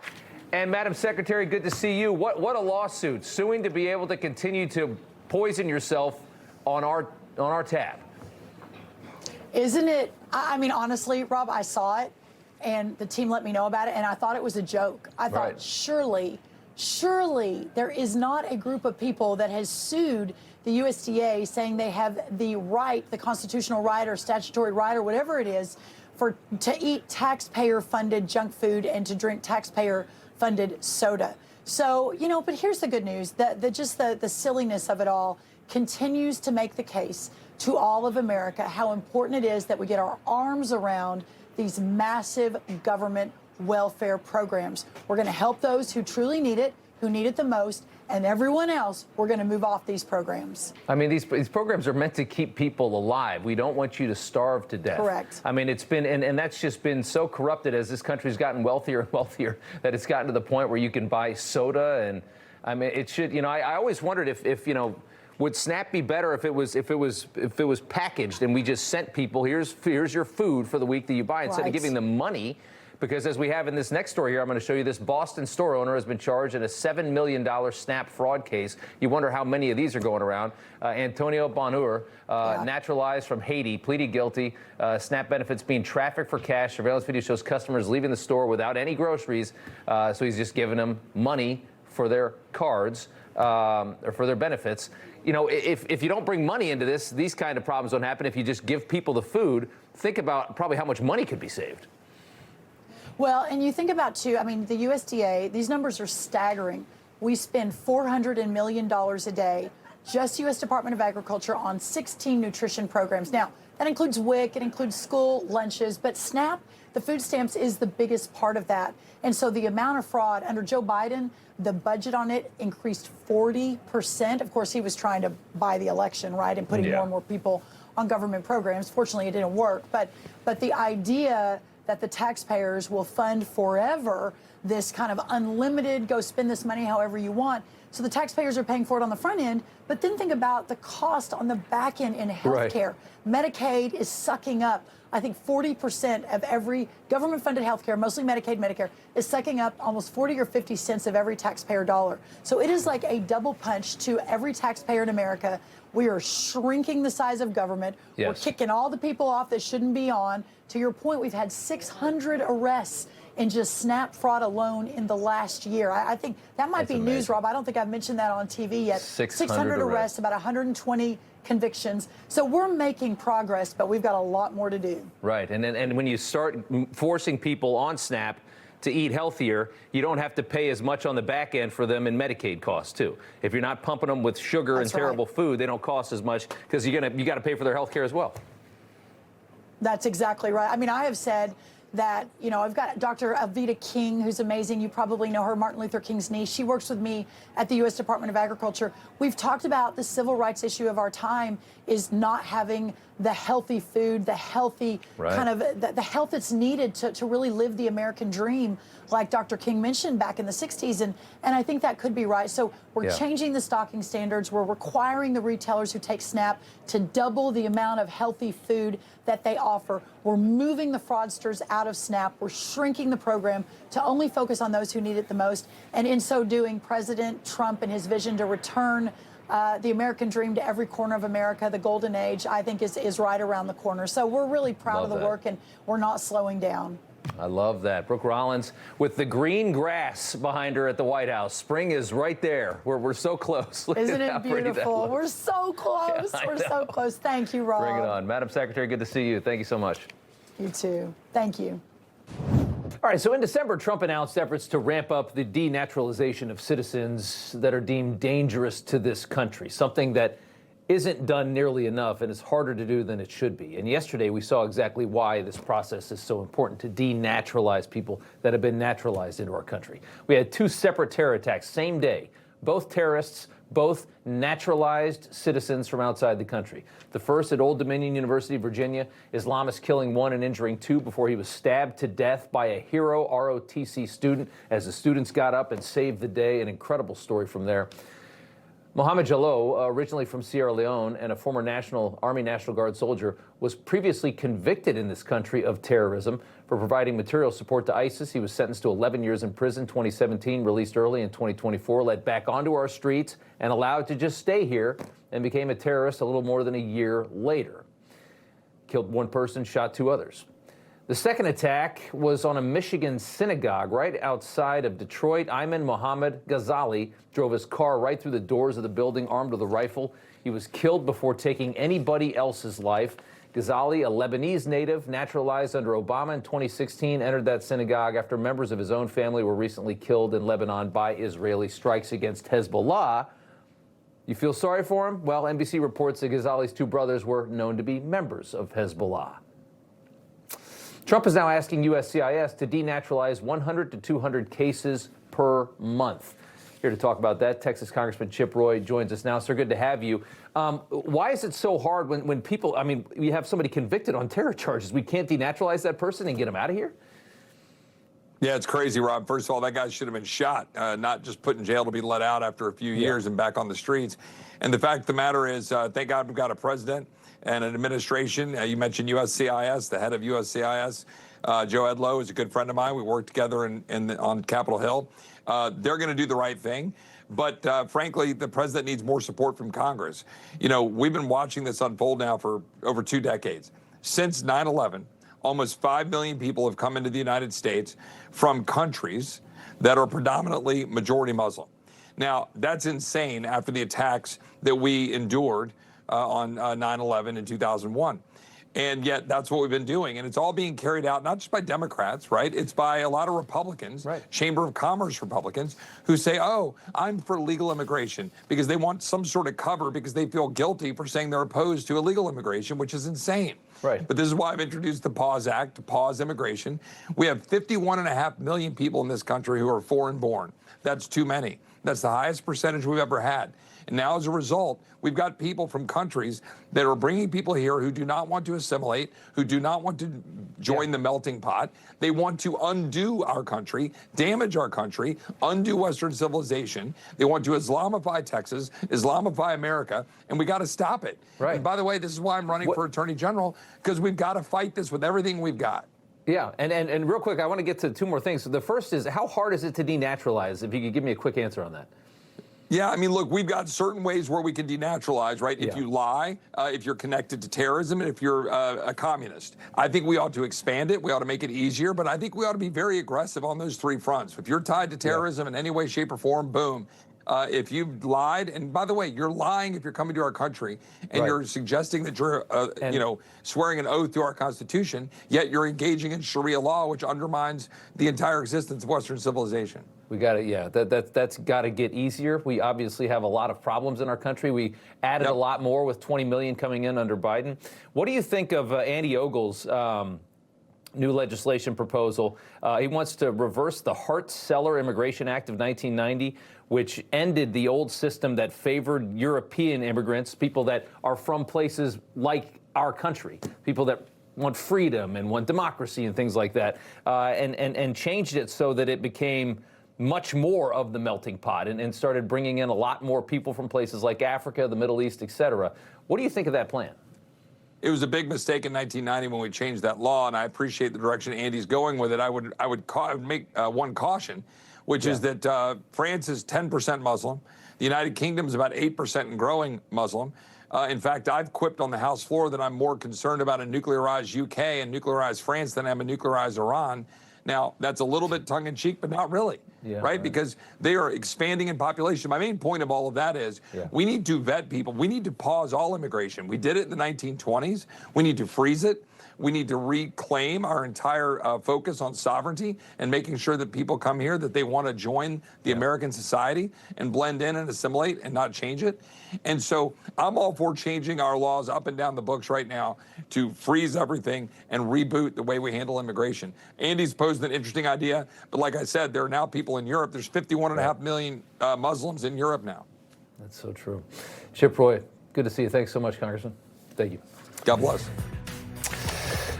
And Madam Secretary, good to see you. What a lawsuit, suing to be able to continue to poison yourself on our tab. Isn't it? I mean, honestly, Rob, I saw it, and the team let me know about it, and I thought it was a joke. I thought, surely there is not a group of people that has sued the USDA saying they have the right, the constitutional right or statutory right or whatever it is, to eat taxpayer-funded junk food and to drink taxpayer-funded soda. So, but here's the good news, the silliness of it all continues to make the case to all of America how important it is that we get our arms around these massive government welfare programs. We're going to help those who truly need it, who need it the most, and everyone else, we're going to move off these programs. I mean, these programs are meant to keep people alive. We don't want you to starve to death. Correct. I mean, it's been, and that's just been so corrupted as this country's gotten wealthier and wealthier that it's gotten to the point where you can buy soda. And I mean, it should, I always wondered if would SNAP be better if it was packaged and we just sent people, here's your food for the week that you buy, instead of giving them money. Because as we have in this next story here, I'm going to show you this Boston store owner has been charged in a $7 million SNAP fraud case. You wonder how many of these are going around. Antonio Bonheur, naturalized from Haiti, pleaded guilty. SNAP benefits being trafficked for cash. Surveillance video shows customers leaving the store without any groceries. So he's just giving them money for their cards or for their benefits. If you don't bring money into this, these kind of problems don't happen. If you just give people the food, think about probably how much money could be saved. Well, and you think about, too, I mean, the USDA, these numbers are staggering. We spend $400 million a day, just U.S. Department of Agriculture, on 16 nutrition programs. Now, that includes WIC, it includes school lunches, but SNAP, the food stamps, is the biggest part of that. And so the amount of fraud under Joe Biden, the budget on it increased 40%. Of course, he was trying to buy the election, right, and putting more and more people on government programs. Fortunately, it didn't work. But the idea that the taxpayers will fund forever this kind of unlimited, go spend this money however you want. So the taxpayers are paying for it on the front end, but then think about the cost on the back end in healthcare. Right. Medicaid is sucking up, I think 40% of every government-funded healthcare, mostly Medicaid, Medicare, is sucking up almost 40 or 50 cents of every taxpayer dollar. So it is like a double punch to every taxpayer in America. We are shrinking the size of government. Yes. We're kicking all the people off that shouldn't be on. To your point, we've had 600 arrests in just SNAP fraud alone in the last year. I think that might be news, Rob. I don't think I've mentioned that on TV yet. 600 arrests, about 120 convictions. So we're making progress, but we've got a lot more to do. Right. And when you start forcing people on SNAP to eat healthier, you don't have to pay as much on the back end for them in Medicaid costs too. If you're not pumping them with sugar and terrible food, they don't cost as much because you got to pay for their health care as well. That's exactly right. I mean, I have said that, I've got Dr. Alveda King, who's amazing. You probably know her, Martin Luther King's niece. She works with me at the U.S. Department of Agriculture. We've talked about the civil rights issue of our time is not having the healthy food, the healthy kind of the health that's needed to really live the American dream, like Dr. King mentioned back in the 60s. And I think that could be right. So we're changing the stocking standards. We're requiring the retailers who take SNAP to double the amount of healthy food that they offer. We're moving the fraudsters out of SNAP. We're shrinking the program to only focus on those who need it the most. And in so doing, President Trump and his vision to return the American dream to every corner of America, the golden age, I think is right around the corner. So we're really proud of the work, and we're not slowing down. I love that. Brooke Rollins with the green grass behind her at the White House. Spring is right there. We're so close. Look Isn't at how it pretty that beautiful? looks. We're so close. Yeah, We're so close. Thank you, Rob. Bring it on. Madam Secretary, good to see you. Thank you so much. You too. Thank you. All right, so in December, Trump announced efforts to ramp up the denaturalization of citizens that are deemed dangerous to this country, something that isn't done nearly enough and is harder to do than it should be. And yesterday, we saw exactly why this process is so important to denaturalize people that have been naturalized into our country. We had 2 separate terror attacks, same day, both terrorists, both naturalized citizens from outside the country. The first at Old Dominion University, Virginia, Islamists killing 1 and injuring 2 before he was stabbed to death by a hero ROTC student as the students got up and saved the day. An incredible story from there. Mohammed Jalloh, originally from Sierra Leone and a former Army National Guard soldier, was previously convicted in this country of terrorism for providing material support to ISIS. He was sentenced to 11 years in prison, 2017, released early in 2024, led back onto our streets and allowed to just stay here, and became a terrorist a little more than a year later. Killed 1 person, shot 2 others. The second attack was on a Michigan synagogue right outside of Detroit. Ayman Mohammed Ghazali drove his car right through the doors of the building armed with a rifle. He was killed before taking anybody else's life. Ghazali, a Lebanese native, naturalized under Obama in 2016, entered that synagogue after members of his own family were recently killed in Lebanon by Israeli strikes against Hezbollah. You feel sorry for him? Well, NBC reports that Ghazali's 2 brothers were known to be members of Hezbollah. Trump is now asking USCIS to denaturalize 100 to 200 cases per month. Here to talk about that, Texas Congressman Chip Roy joins us now. Sir, good to have you. Why is it so hard when people, you have somebody convicted on terror charges, we can't denaturalize that person and get him out of here? Yeah, it's crazy, Rob. First of all, that guy should have been shot, not just put in jail to be let out after a few years and back on the streets. And the fact of the matter is, thank God we've got a president and an administration. You mentioned USCIS, the head of USCIS, Joe Edlow is a good friend of mine. We worked together on Capitol Hill. They're going to do the right thing. But frankly, the president needs more support from Congress. We've been watching this unfold now for over 2 decades. Since 9/11, almost 5 million people have come into the United States from countries that are predominantly majority Muslim. Now, that's insane after the attacks that we endured on 9/11 in 2001. And yet that's what we've been doing. And it's all being carried out not just by Democrats, right? It's by a lot of Republicans, Chamber of Commerce Republicans, who say, oh, I'm for legal immigration, because they want some sort of cover because they feel guilty for saying they're opposed to illegal immigration, which is insane. Right. But this is why I've introduced the PAUSE Act to pause immigration. We have 51.5 million people in this country who are foreign born. That's too many. That's the highest percentage we've ever had. And now, as a result, we've got people from countries that are bringing people here who do not want to assimilate, who do not want to join the melting pot. They want to undo our country, damage our country, undo Western civilization. They want to Islamify Texas, Islamify America, and we got to stop it. Right. And by the way, this is why I'm running for Attorney General, because we've got to fight this with everything we've got. Yeah, and real quick, I want to get to 2 more things. So the first is, how hard is it to denaturalize? If you could give me a quick answer on that. Yeah, I mean, look, we've got certain ways where we can denaturalize, right? If you lie, if you're connected to terrorism, and if you're a communist. I think we ought to expand it. We ought to make it easier, but I think we ought to be very aggressive on those 3 fronts. If you're tied to terrorism in any way, shape, or form, boom. if you've lied, and by the way, you're lying if you're coming to our country and you're suggesting that you're, swearing an oath to our Constitution, yet you're engaging in Sharia law, which undermines the entire existence of Western civilization. We got to, that's got to get easier. We obviously have a lot of problems in our country. We added a lot more with 20 million coming in under Biden. What do you think of Andy Ogle's new legislation proposal? He wants to reverse the Hart-Celler Immigration Act of 1990, which ended the old system that favored European immigrants, people that are from places like our country, people that want freedom and want democracy and things like that, and changed it so that it became much more of the melting pot and started bringing in a lot more people from places like Africa, the Middle East, et cetera. What do you think of that plan? It was a big mistake in 1990 when we changed that law, and I appreciate the direction Andy's going with it. I would make one caution, which is that France is 10% Muslim. The United Kingdom is about 8% and growing Muslim. In fact, I've quipped on the House floor that I'm more concerned about a nuclearized UK and nuclearized France than I am a nuclearized Iran. Now, that's a little bit tongue-in-cheek, but not really, right? Because they are expanding in population. My main point of all of that is we need to vet people. We need to pause all immigration. We did it in the 1920s. We need to freeze it. We need to reclaim our entire focus on sovereignty and making sure that people come here, that they want to join the American society and blend in and assimilate and not change it. And so I'm all for changing our laws up and down the books right now to freeze everything and reboot the way we handle immigration. Andy's posed an interesting idea, but like I said, there are now people in Europe. There's 51.5 million Muslims in Europe now. That's so true. Chip Roy, good to see you. Thanks so much, Congressman. Thank you. God bless.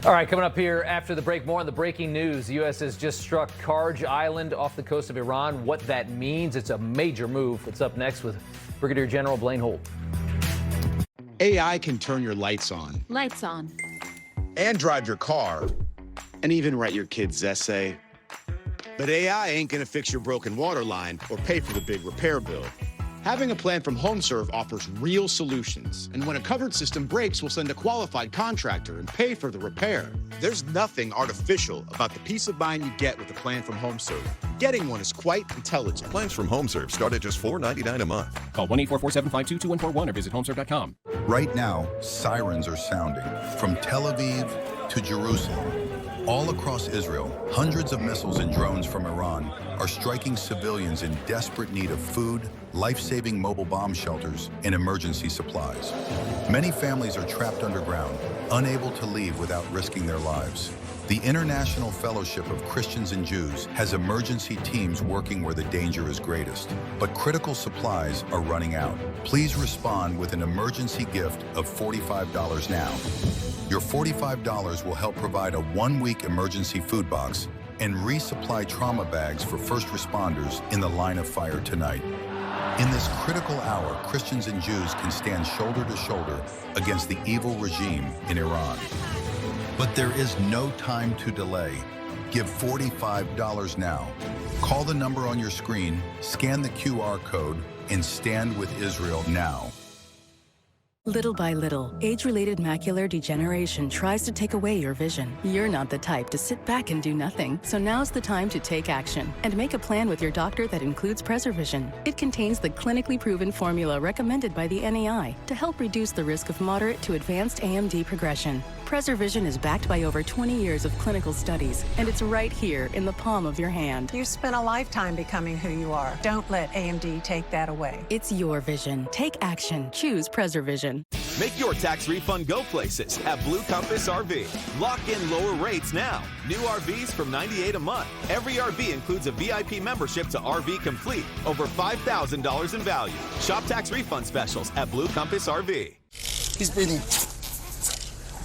All right, coming up here after the break, more on the breaking news. The U.S. has just struck Kharg Island off the coast of Iran. What that means, it's a major move. It's up next with Brigadier General Blaine Holt. AI can turn your lights on. Lights on. And drive your car. And even write your kid's essay. But AI ain't gonna fix your broken water line or pay for the big repair bill. Having a plan from HomeServe offers real solutions. And when a covered system breaks, we'll send a qualified contractor and pay for the repair. There's nothing artificial about the peace of mind you get with a plan from HomeServe. Getting one is quite intelligent. Plans from HomeServe start at just $4.99 a month. Call 1-844-752-2141 or visit homeserve.com. Right now, sirens are sounding from Tel Aviv to Jerusalem. All across Israel, hundreds of missiles and drones from Iran are striking civilians in desperate need of food, life-saving mobile bomb shelters, and emergency supplies. Many families are trapped underground, unable to leave without risking their lives. The International Fellowship of Christians and Jews has emergency teams working where the danger is greatest, but critical supplies are running out. Please respond with an emergency gift of $45 now. Your $45 will help provide a one-week emergency food box and resupply trauma bags for first responders in the line of fire tonight. In this critical hour, Christians and Jews can stand shoulder to shoulder against the evil regime in Iran. But there is no time to delay. Give $45 now. Call the number on your screen, scan the QR code, and stand with Israel now. Little by little, age-related macular degeneration tries to take away your vision. You're not the type to sit back and do nothing, so now's the time to take action and make a plan with your doctor that includes PreserVision. It contains the clinically proven formula recommended by the NEI to help reduce the risk of moderate to advanced AMD progression. PreserVision is backed by over 20 years of clinical studies, and it's right here in the palm of your hand. You spent a lifetime becoming who you are. Don't let AMD take that away. It's your vision. Take action. Choose PreserVision. Make your tax refund go places at Blue Compass RV. Lock in lower rates now. New RVs from $98 a month. Every RV includes a VIP membership to RV Complete. Over $5,000 in value. Shop tax refund specials at Blue Compass RV. He's breathing.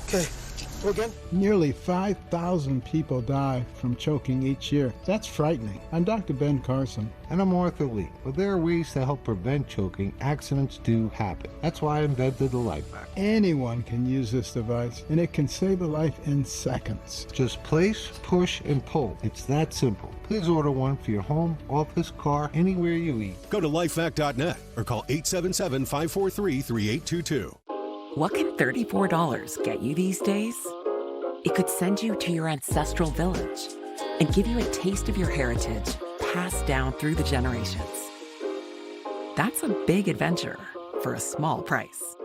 Okay, go again. Nearly 5,000 people die from choking each year. That's frightening. I'm Dr. Ben Carson. And I'm Arthur Lee. Well, there are ways to help prevent choking. Accidents do happen. That's why I invented the Life Pack. Anyone can use this device, and it can save a life in seconds. Just place, push, and pull. It's that simple. Please order one for your home, office, car, anywhere you eat. Go to lifehack.net or call 877-543-3822. What can $34 get you these days? It could send you to your ancestral village and give you a taste of your heritage passed down through the generations. That's a big adventure for a small price.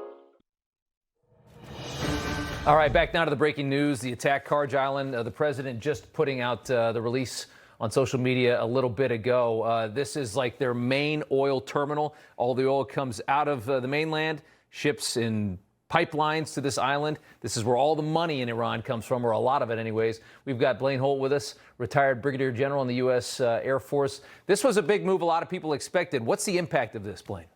All right, back now to the breaking news. The attack, Kharg Island. The president just putting out the release on social media a little bit ago. This is like their main oil terminal. All the oil comes out of the mainland, ships in pipelines to this island. This is where all the money in Iran comes from, or a lot of it anyways. We've got Blaine Holt with us, retired Brigadier General in the U.S. Air Force. This was a big move a lot of people expected. What's the impact of this, Blaine?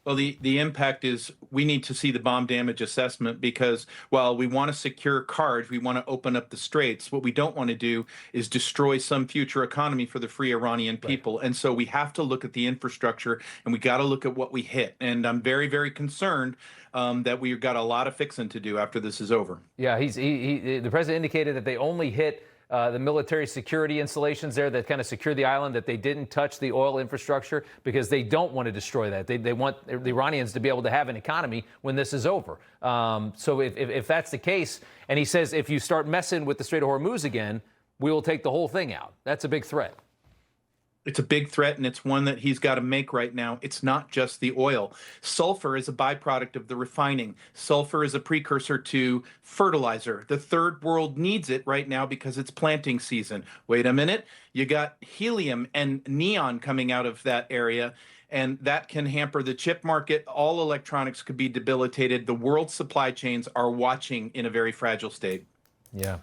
Well, the impact is we need to see the bomb damage assessment because while we want to secure Kharg, we want to open up the straits. What we don't want to do is destroy some future economy for the free Iranian people. Right. And so we have to look at the infrastructure and we got to look at what we hit. And I'm very, very concerned that we've got a lot of fixing to do after this is over. Yeah, the president indicated that they only hit the military security installations there that kind of secure the island, that they didn't touch the oil infrastructure because they don't want to destroy that. They want the Iranians to be able to have an economy when this is over. So if that's the case, and he says if you start messing with the Strait of Hormuz again, we will take the whole thing out. That's a big threat. It's a big threat, and it's one that he's got to make right now. It's not just the oil. Sulfur is a byproduct of the refining. Sulfur is a precursor to fertilizer. The third world needs it right now because it's planting season. Wait a minute. You got helium and neon coming out of that area, and that can hamper the chip market. All electronics could be debilitated. The world supply chains are watching in a very fragile state. Yeah.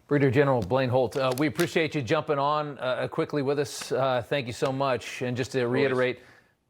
Brigadier General Blaine Holt, we appreciate you jumping on quickly with us. Thank you so much. And just to reiterate,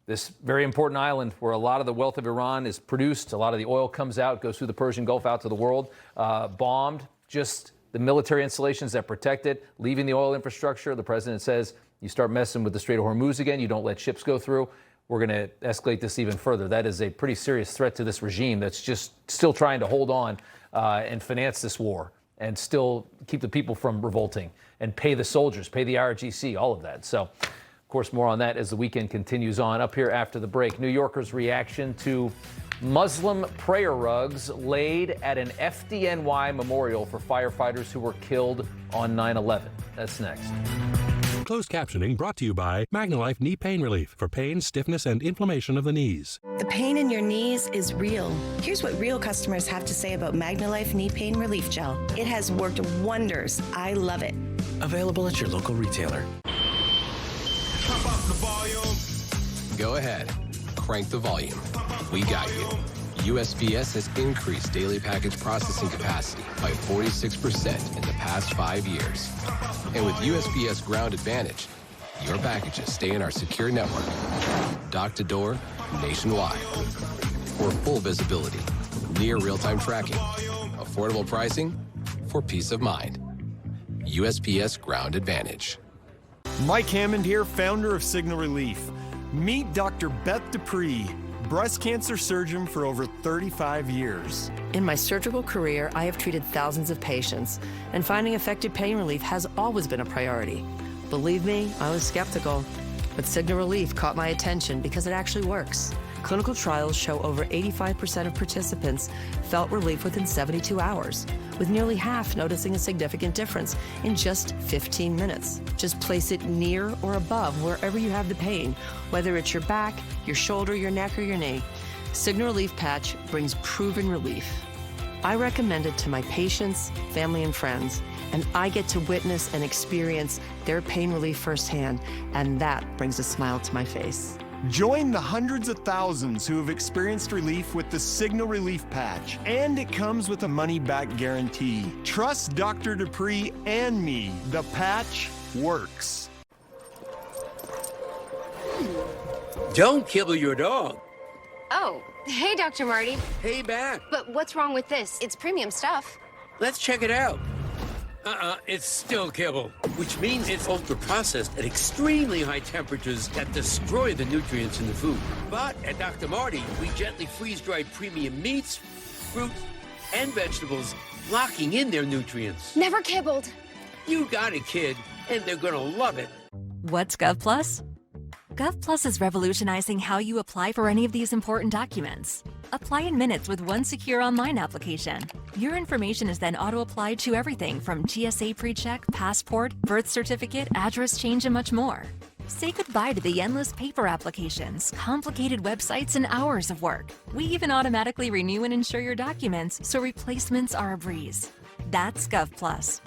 this very important island where a lot of the wealth of Iran is produced, a lot of the oil comes out, goes through the Persian Gulf out to the world, bombed, just the military installations that protect it, leaving the oil infrastructure. The president says you start messing with the Strait of Hormuz again, you don't let ships go through. We're going to escalate this even further. That is a pretty serious threat to this regime that's just still trying to hold on and finance this war, and still keep the people from revolting and pay the soldiers, pay the RGC, all of that. So, of course, more on that as the weekend continues on. Up here after the break, New Yorkers' reaction to Muslim prayer rugs laid at an FDNY memorial for firefighters who were killed on 9/11. That's next. Closed captioning brought to you by MagnaLife Knee Pain Relief for pain, stiffness, and inflammation of the knees. The pain in your knees is real. Here's what real customers have to say about MagnaLife Knee Pain Relief Gel. It has worked wonders. I love it. Available at your local retailer. Pop up the volume. Go ahead. Crank the volume. We got you. USPS has increased daily package processing capacity by 46% in the past 5 years. And with USPS Ground Advantage, your packages stay in our secure network, dock to door, nationwide. For full visibility, near real-time tracking, affordable pricing, for peace of mind. USPS Ground Advantage. Mike Hammond here, founder of Signal Relief. Meet Dr. Beth Dupree, breast cancer surgeon for over 35 years. In my surgical career, I have treated thousands of patients, and finding effective pain relief has always been a priority. Believe me, I was skeptical, but Signal Relief caught my attention because it actually works. Clinical trials show over 85% of participants felt relief within 72 hours, with nearly half noticing a significant difference in just 15 minutes. Just place it near or above wherever you have the pain, whether it's your back, your shoulder, your neck, or your knee. Signal Relief Patch brings proven relief. I recommend it to my patients, family, and friends, and I get to witness and experience their pain relief firsthand, and that brings a smile to my face. Join the hundreds of thousands who have experienced relief with the Signal Relief Patch, and it comes with a money-back guarantee. Trust Dr. Dupree and me. The patch works. Don't kibble your dog. Oh, hey, Dr. Marty. Hey, back. But what's wrong with this? It's premium stuff. Let's check it out. It's still kibble, which means it's ultra-processed at extremely high temperatures that destroy the nutrients in the food. But at Dr. Marty, we gently freeze-dried premium meats, fruit, and vegetables, locking in their nutrients. Never kibbled. You got it, kid, and they're gonna love it. What's GovPlus? GovPlus is revolutionizing how you apply for any of these important documents. Apply in minutes with one secure online application. Your information is then auto-applied to everything from TSA PreCheck, passport, birth certificate, address change, and much more. Say goodbye to the endless paper applications, complicated websites, and hours of work. We even automatically renew and insure your documents, so replacements are a breeze. That's GovPlus.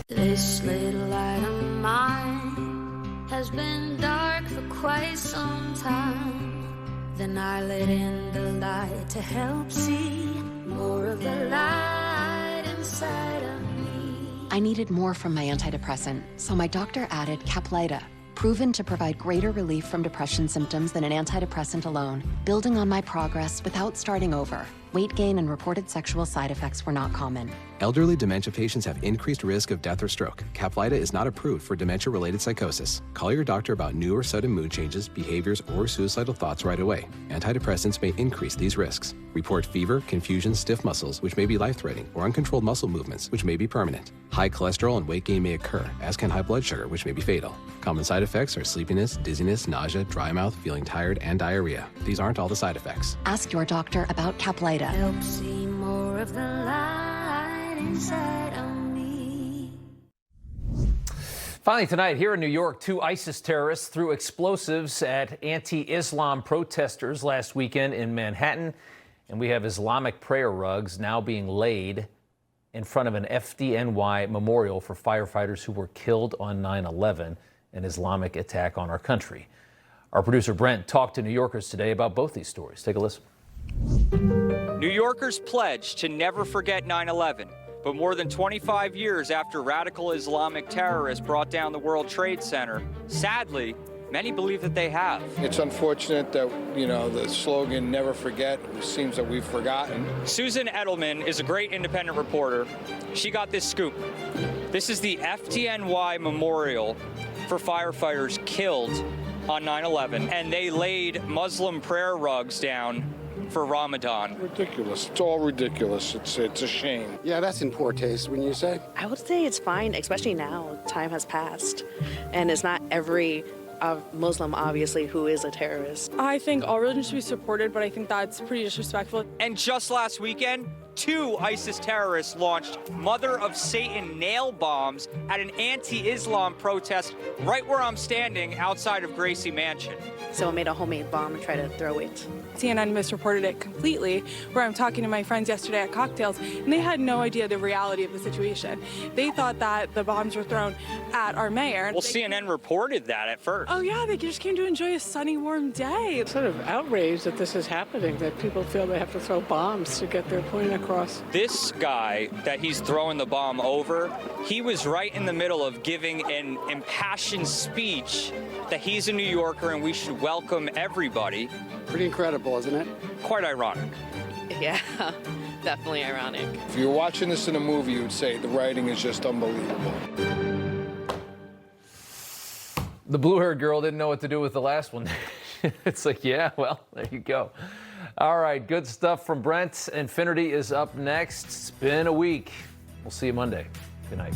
This little light of mine has been dark for quite some time. Then I let in the light to help see more of the light inside of me. I needed more from my antidepressant, so my doctor added Caplyta, proven to provide greater relief from depression symptoms than an antidepressant alone, building on my progress without starting over. Weight gain and reported sexual side effects were not common. Elderly dementia patients have increased risk of death or stroke. Caplyta is not approved for dementia-related psychosis. Call your doctor about new or sudden mood changes, behaviors, or suicidal thoughts right away. Antidepressants may increase these risks. Report fever, confusion, stiff muscles, which may be life-threatening, or uncontrolled muscle movements, which may be permanent. High cholesterol and weight gain may occur, as can high blood sugar, which may be fatal. Common side effects are sleepiness, dizziness, nausea, dry mouth, feeling tired, and diarrhea. These aren't all the side effects. Ask your doctor about Caplyta. Help see more of the light inside of me. Finally tonight, here in New York, 2 ISIS terrorists threw explosives at anti-Islam protesters last weekend in Manhattan. And we have Islamic prayer rugs now being laid in front of an FDNY memorial for firefighters who were killed on 9/11, an Islamic attack on our country. Our producer Brent talked to New Yorkers today about both these stories. Take a listen. New Yorkers pledged to never forget 9/11, but more than 25 years after radical Islamic terrorists brought down the World Trade Center, sadly, many believe that they have. It's unfortunate that, the slogan, never forget, it seems that we've forgotten. Susan Edelman is a great independent reporter. She got this scoop. This is the FDNY memorial for firefighters killed on 9/11, and they laid Muslim prayer rugs down for Ramadan. Ridiculous. It's all ridiculous. It's a shame. Yeah, that's in poor taste, wouldn't you say? I would say it's fine, especially now. Time has passed, and it's not every Muslim, obviously, who is a terrorist. I think all religions should be supported, but I think that's pretty disrespectful. And just last weekend, 2 ISIS terrorists launched Mother of Satan nail bombs at an anti-Islam protest right where I'm standing outside of Gracie Mansion. So I made a homemade bomb and tried to throw it. CNN misreported it completely, where I'm talking to my friends yesterday at cocktails, and they had no idea the reality of the situation. They thought that the bombs were thrown at our mayor. Well, CNN reported that at first. Oh yeah, they just came to enjoy a sunny, warm day. Sort of outraged that this is happening, that people feel they have to throw bombs to get their point across. This guy that he's throwing the bomb over, he was right in the middle of giving an impassioned speech that he's a New Yorker and we should welcome everybody. Pretty incredible, isn't it? Quite ironic. Yeah, definitely ironic. If you were watching this in a movie, you would say the writing is just unbelievable. The blue-haired girl didn't know what to do with the last one. It's like, yeah, well, there you go. All right, good stuff from Brent. Infinity is up next. It's been a week. We'll see you Monday. Good night.